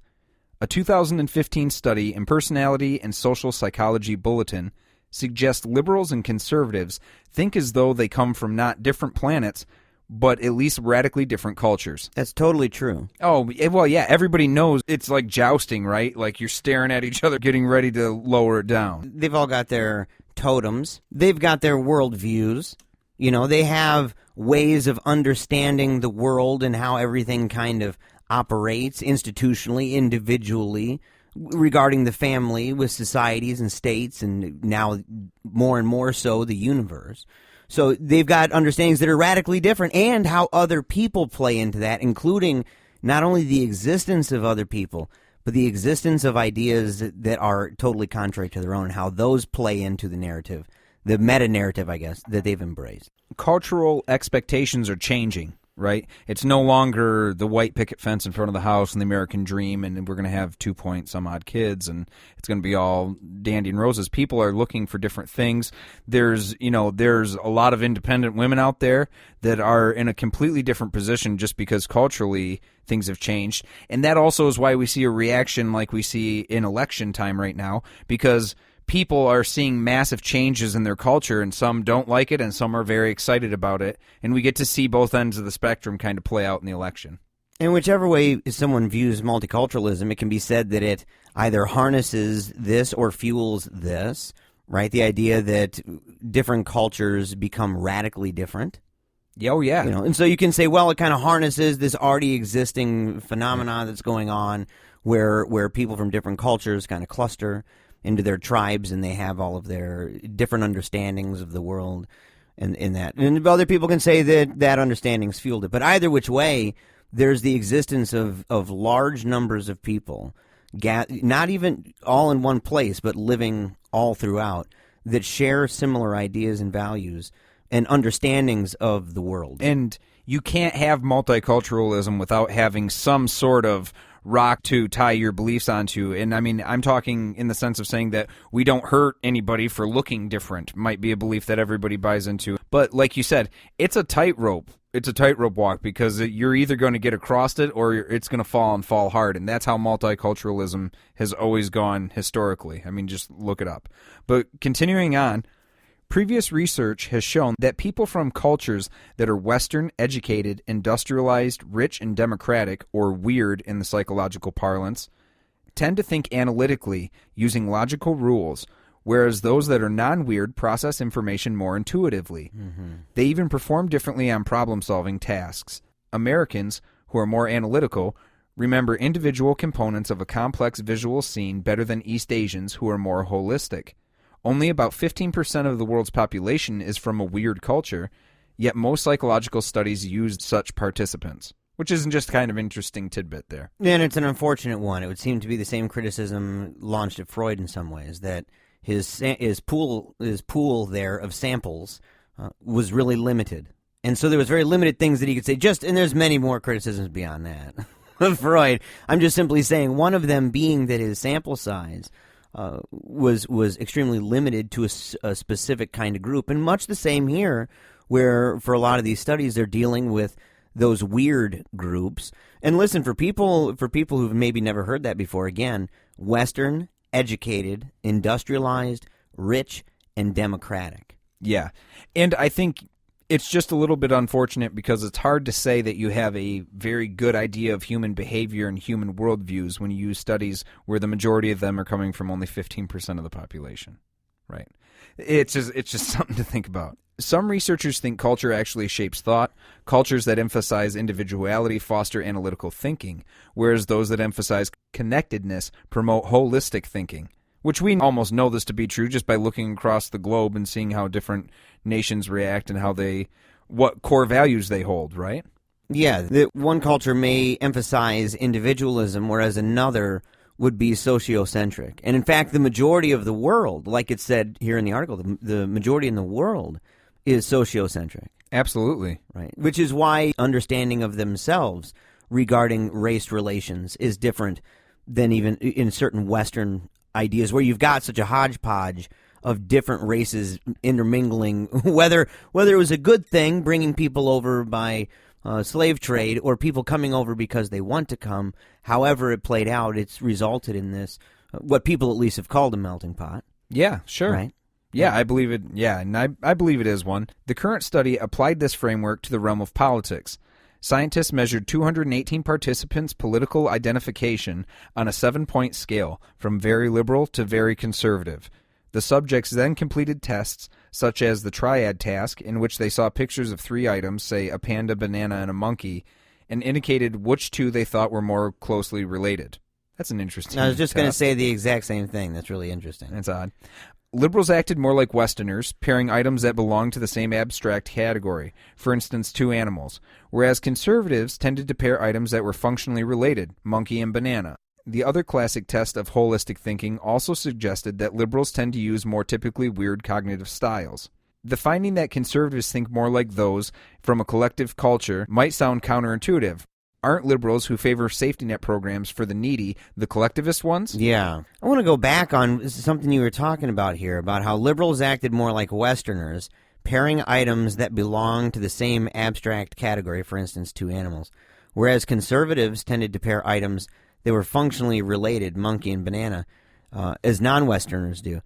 A 2015 study in Personality and Social Psychology Bulletin suggests liberals and conservatives think as though they come from not different planets, but at least radically different cultures. That's totally true. Oh, well, yeah, everybody knows it's like jousting, right? Like you're staring at each other, getting ready to lower it down. They've all got their totems. They've got their worldviews. You know, they have ways of understanding the world and how everything kind of operates institutionally, individually, regarding the family with societies and states, and now more and more so the universe. So they've got understandings that are radically different, and how other people play into that, including not only the existence of other people, but the existence of ideas that are totally contrary to their own, and how those play into the narrative, the meta-narrative, I guess, that they've embraced. Cultural expectations are changing, right? It's no longer the white picket fence in front of the house and the American dream, and we're going to have 2-point-some-odd kids, and it's going to be all dandy and roses. People are looking for different things. There's a lot of independent women out there that are in a completely different position just because culturally things have changed. And that also is why we see a reaction like we see in election time right now, because people are seeing massive changes in their culture, and some don't like it, and some are very excited about it. And we get to see both ends of the spectrum kind of play out in the election. And whichever way someone views multiculturalism, it can be said that it either harnesses this or fuels this, right? The idea that different cultures become radically different. Oh, yeah. You know, and so you can say, well, it kind of harnesses this already existing phenomenon that's going on where people from different cultures kind of cluster into their tribes, and they have all of their different understandings of the world and in that. And other people can say that understanding's fueled it. But either which way, there's the existence of large numbers of people, not even all in one place, but living all throughout, that share similar ideas and values and understandings of the world. And you can't have multiculturalism without having some sort of rock to tie your beliefs onto. And I mean, I'm talking in the sense of saying that we don't hurt anybody for looking different. Might be a belief that everybody buys into. But like you said, it's a tightrope. It's a tightrope walk because you're either going to get across it or it's going to fall and fall hard. And that's how multiculturalism has always gone historically. I mean, just look it up. But continuing on, previous research has shown that people from cultures that are Western, educated, industrialized, rich, and democratic, or weird in the psychological parlance, tend to think analytically using logical rules, whereas those that are non-weird process information more intuitively. They even perform differently on problem-solving tasks. Americans, who are more analytical, remember individual components of a complex visual scene better than East Asians, who are more holistic. Only about 15% of the world's population is from a weird culture, yet most psychological studies use such participants. Which isn't just kind of interesting tidbit there. And it's an unfortunate one. It would seem to be the same criticism launched at Freud in some ways, that his pool there of samples was really limited, and so there was very limited things that he could say. And there's many more criticisms beyond that of Freud. I'm just simply saying one of them being that his sample size was extremely limited to a specific kind of group, and much the same here, where for a lot of these studies they're dealing with those weird groups. And listen, for people who've maybe never heard that before, again, Western, educated, industrialized, rich, and democratic. Yeah. And I think it's just a little bit unfortunate because it's hard to say that you have a very good idea of human behavior and human worldviews when you use studies where the majority of them are coming from only 15% of the population. Right. It's just something to think about. Some researchers think culture actually shapes thought. Cultures that emphasize individuality foster analytical thinking, whereas those that emphasize connectedness promote holistic thinking, which we almost know this to be true just by looking across the globe and seeing how different nations react and what core values they hold, right? Yeah, that one culture may emphasize individualism, whereas another would be sociocentric. And in fact, the majority of the world, like it said here in the article, the majority in the world is sociocentric. Absolutely. Right. Which is why understanding of themselves regarding race relations is different than even in certain Western ideas where you've got such a hodgepodge of different races intermingling, whether it was a good thing bringing people over by slave trade or people coming over because they want to come. However it played out, it's resulted in this, what people at least have called a melting pot. Yeah, sure. Right? Yeah, I believe it. Yeah, and I believe it is one. The current study applied this framework to the realm of politics. Scientists measured 218 participants' political identification on a 7-point scale, from very liberal to very conservative. The subjects then completed tests, such as the triad task, in which they saw pictures of 3 items, say a panda, banana, and a monkey, and indicated which 2 they thought were more closely related. That's an interesting I was just going to test. say the exact same thing. That's really interesting. That's odd. Liberals acted more like Westerners, pairing items that belonged to the same abstract category, for instance, 2 animals, whereas conservatives tended to pair items that were functionally related, monkey and banana. The other classic test of holistic thinking also suggested that liberals tend to use more typically weird cognitive styles. The finding that conservatives think more like those from a collective culture might sound counterintuitive. Aren't liberals who favor safety net programs for the needy the collectivist ones? Yeah. I want to go back on something you were talking about here, about how liberals acted more like Westerners, pairing items that belong to the same abstract category, for instance, 2 animals, whereas conservatives tended to pair items that were functionally related, monkey and banana, as non-Westerners do.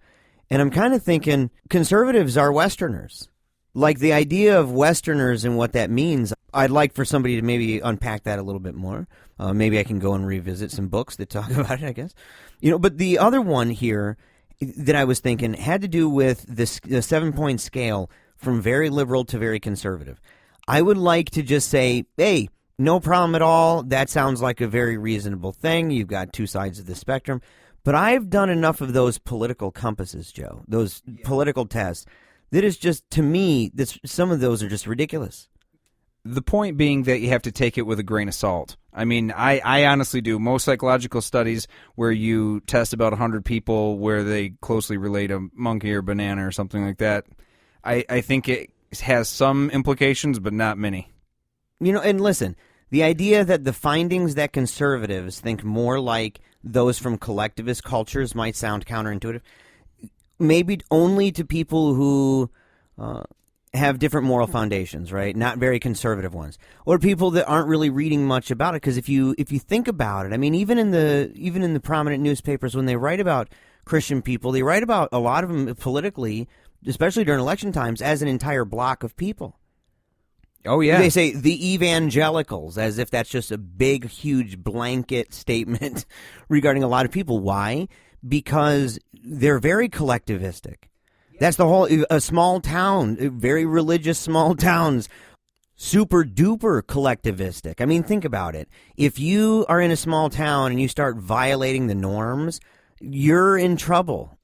And I'm kind of thinking conservatives are Westerners. Like the idea of Westerners and what that means, I'd like for somebody to maybe unpack that a little bit more. Maybe I can go and revisit some books that talk about it, I guess. But the other one here that I was thinking had to do with the 7-point scale from very liberal to very conservative. I would like to just say, hey, no problem at all. That sounds like a very reasonable thing. You've got 2 sides of the spectrum. But I've done enough of those political compasses, Joe, those political tests, that is just, to me, some of those are just ridiculous. The point being that you have to take it with a grain of salt. I mean, I honestly do. Most psychological studies where you test about 100 people where they closely relate a monkey or banana or something like that, I think it has some implications, but not many. And listen, The idea that the findings that conservatives think more like those from collectivist cultures might sound counterintuitive, maybe only to people who have different moral foundations, right? Not very conservative ones, or people that aren't really reading much about it. Because if you think about it, I mean, even in the prominent newspapers, when they write about Christian people, they write about a lot of them politically, especially during election times, as an entire block of people. Oh, yeah. They say the evangelicals, as if that's just a big, huge blanket statement regarding a lot of people. Why? Because they're very collectivistic. That's the whole, a small town, very religious small towns, super duper collectivistic. I mean, think about it. If you are in a small town and you start violating the norms, you're in trouble.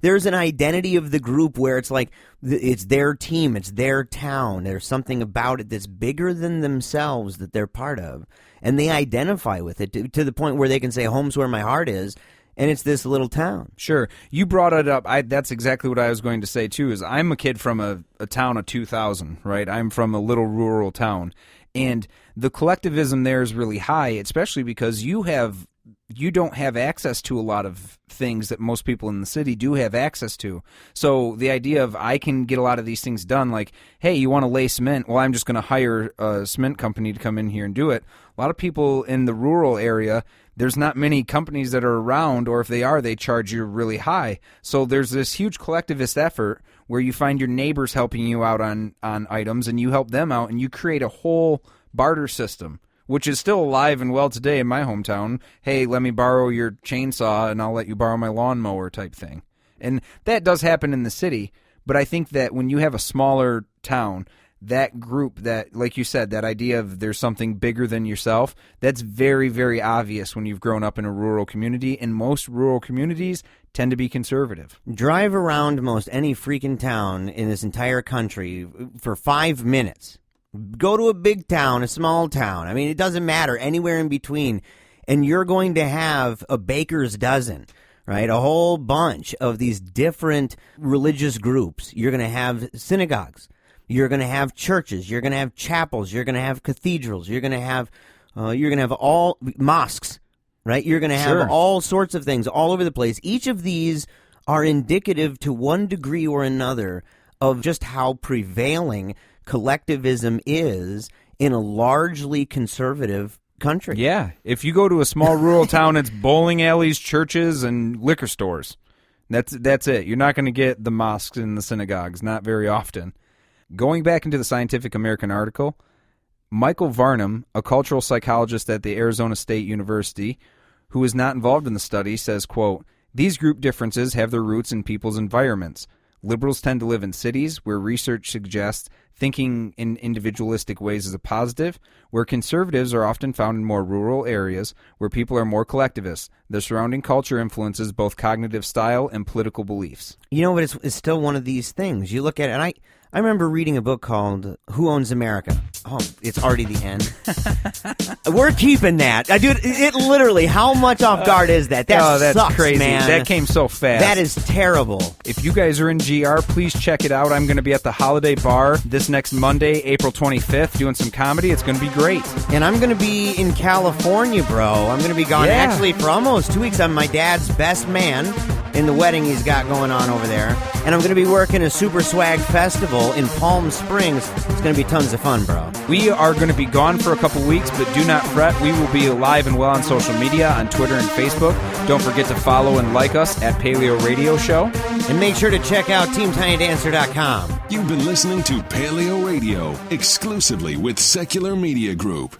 There's an identity of the group where it's like it's their team, it's their town. There's something about it that's bigger than themselves that they're part of, and they identify with it to the point where they can say, "Home's where my heart is," and it's this little town. Sure. You brought it up. That's exactly what I was going to say, too, is I'm a kid from a town of 2,000, right? I'm from a little rural town, and the collectivism there is really high, especially because you don't have access to a lot of things that most people in the city do have access to. So the idea of I can get a lot of these things done, like, hey, you want to lay cement? Well, I'm just going to hire a cement company to come in here and do it. A lot of people in the rural area, there's not many companies that are around, or if they are, they charge you really high. So there's this huge collectivist effort where you find your neighbors helping you out on items, and you help them out, and you create a whole barter system, which is still alive and well today in my hometown. Hey, let me borrow your chainsaw and I'll let you borrow my lawnmower type thing. And that does happen in the city, but I think that when you have a smaller town, that group, that, like you said, that idea of there's something bigger than yourself, that's very, very obvious when you've grown up in a rural community, and most rural communities tend to be conservative. Drive around most any freaking town in this entire country for 5 minutes. Go to a big town, a small town. I mean, it doesn't matter, anywhere in between. And you're going to have a baker's dozen, right? A whole bunch of these different religious groups. You're going to have synagogues. You're going to have churches. You're going to have chapels. You're going to have cathedrals. You're going to have all mosques, right? You're going to have all sorts of things all over the place. Each of these are indicative to one degree or another of just how prevailing collectivism is in a largely conservative country. Yeah. If you go to a small rural town, it's bowling alleys, churches, and liquor stores. That's it. You're not going to get the mosques and the synagogues, not very often. Going back into the Scientific American article, Michael Varnum, a cultural psychologist at the Arizona State University, who is not involved in the study, says, quote, "These group differences have their roots in people's environments. Liberals tend to live in cities where research suggests thinking in individualistic ways is a positive, where conservatives are often found in more rural areas where people are more collectivist. The surrounding culture influences both cognitive style and political beliefs." You know, but it's still one of these things. You look at it, and I remember reading a book called Who Owns America? Oh, it's already the end. We're keeping that. Dude, it literally, how much off guard is that? That sucks, crazy, man. That came so fast. That is terrible. If you guys are in GR, please check it out. I'm going to be at the Holiday Bar this next Monday, April 25th, doing some comedy. It's going to be great. And I'm going to be in California, bro. I'm going to be gone actually for almost 2 weeks. I'm my dad's best man in the wedding he's got going on over there. And I'm going to be working a Super Swag Festival in Palm Springs. It's going to be tons of fun, bro. We are going to be gone for a couple weeks, but do not fret. We will be alive and well on social media, on Twitter and Facebook. Don't forget to follow and like us at PaleoRadio Show. And make sure to check out TeamTinyDancer.com. You've been listening to Paleo Radio, exclusively with Secular Media Group.